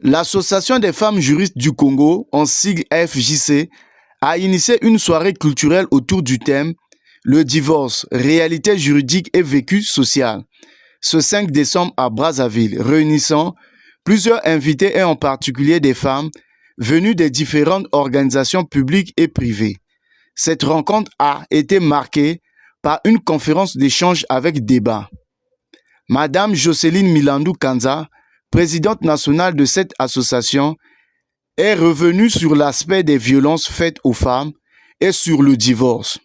L'Association des femmes juristes du Congo, en sigle AFJC, a initié une soirée culturelle autour du thème « Le divorce, réalité juridique et vécu social » ce 5 décembre à Brazzaville, réunissant plusieurs invités et en particulier des femmes venues des différentes organisations publiques et privées. Cette rencontre a été marquée par une conférence d'échange avec débat. Madame Jocelyne Milandou Kanza, présidente nationale de cette association, est revenue sur l'aspect des violences faites aux femmes et sur le divorce.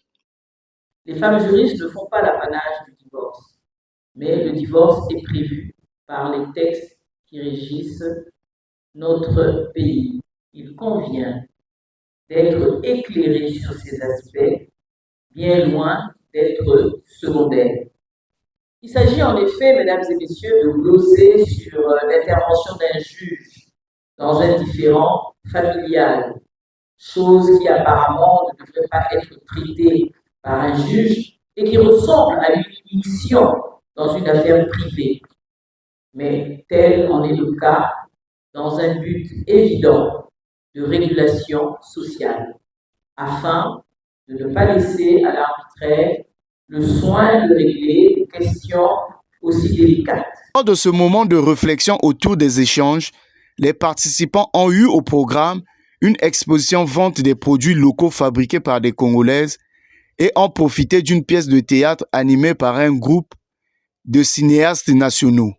Les femmes juristes ne font pas l'apanage du divorce, mais le divorce est prévu par les textes qui régissent notre pays. Il convient d'être éclairé sur ces aspects, bien loin d'être secondaires. Il s'agit en effet, mesdames et messieurs, de gloser sur l'intervention d'un juge dans un différend familial, chose qui apparemment ne devrait pas être traitée par un juge et qui ressemble à une mission dans une affaire privée. Mais tel en est le cas dans un but évident de régulation sociale, afin de ne pas laisser à l'arbitraire le soin de régler des questions aussi délicates. Lors de ce moment de réflexion autour des échanges, les participants ont eu au programme une exposition vente des produits locaux fabriqués par des Congolaises et ont profité d'une pièce de théâtre animée par un groupe de cinéastes nationaux.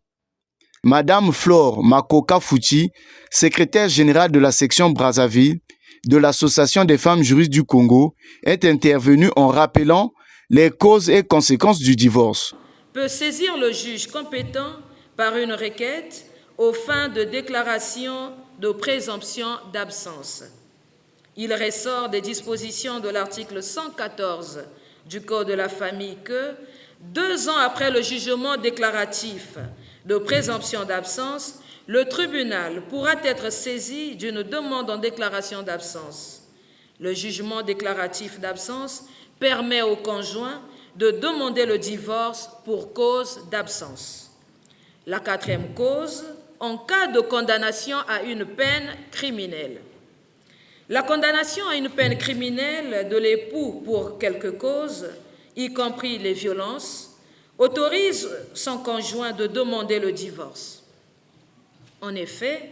Madame Flore Makoka Fouti, secrétaire générale de la section Brazzaville de l'Association des femmes juristes du Congo, est intervenue en rappelant les causes et conséquences du divorce. Peut saisir le juge compétent par une requête aux fins de déclaration de présomption d'absence. Il ressort des dispositions de l'article 114 du Code de la famille que, 2 ans après le jugement déclaratif de présomption d'absence, le tribunal pourra être saisi d'une demande en déclaration d'absence. Le jugement déclaratif d'absence permet au conjoint de demander le divorce pour cause d'absence. La 4e cause, en cas de condamnation à une peine criminelle. La condamnation à une peine criminelle de l'époux pour quelque cause, y compris les violences, autorise son conjoint de demander le divorce. En effet,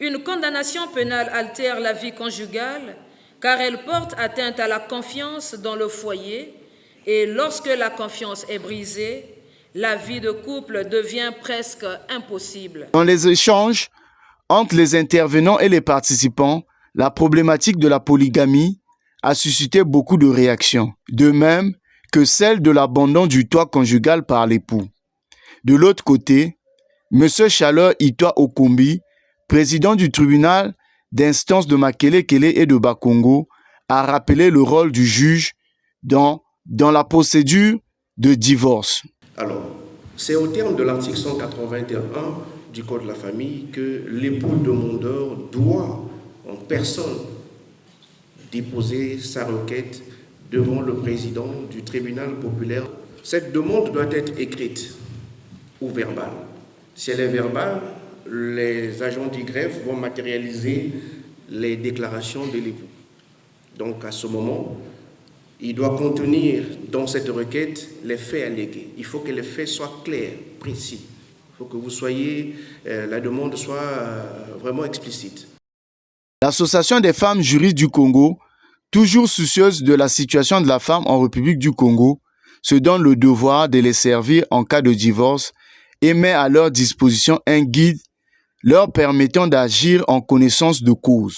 une condamnation pénale altère la vie conjugale car elle porte atteinte à la confiance dans le foyer et lorsque la confiance est brisée, la vie de couple devient presque impossible. Dans les échanges entre les intervenants et les participants, la problématique de la polygamie a suscité beaucoup de réactions, de même que celle de l'abandon du toit conjugal par l'époux. De l'autre côté, M. Chaleur Itoa Okombi, président du tribunal d'instance de Makelekele et de Bakongo, a rappelé le rôle du juge dans la procédure de divorce. Alors, c'est au terme de l'article 181 du Code de la famille que l'époux demandeur doit, en personne, déposer sa requête devant le président du tribunal populaire. Cette demande doit être écrite ou verbale. Si elle est verbale, les agents du greffe vont matérialiser les déclarations de l'époux. Donc à ce moment, il doit contenir dans cette requête les faits allégués. Il faut que les faits soient clairs, précis. Il faut que la demande soit vraiment explicite. L'Association des femmes juristes du Congo, toujours soucieuse de la situation de la femme en République du Congo, se donne le devoir de les servir en cas de divorce et met à leur disposition un guide leur permettant d'agir en connaissance de cause.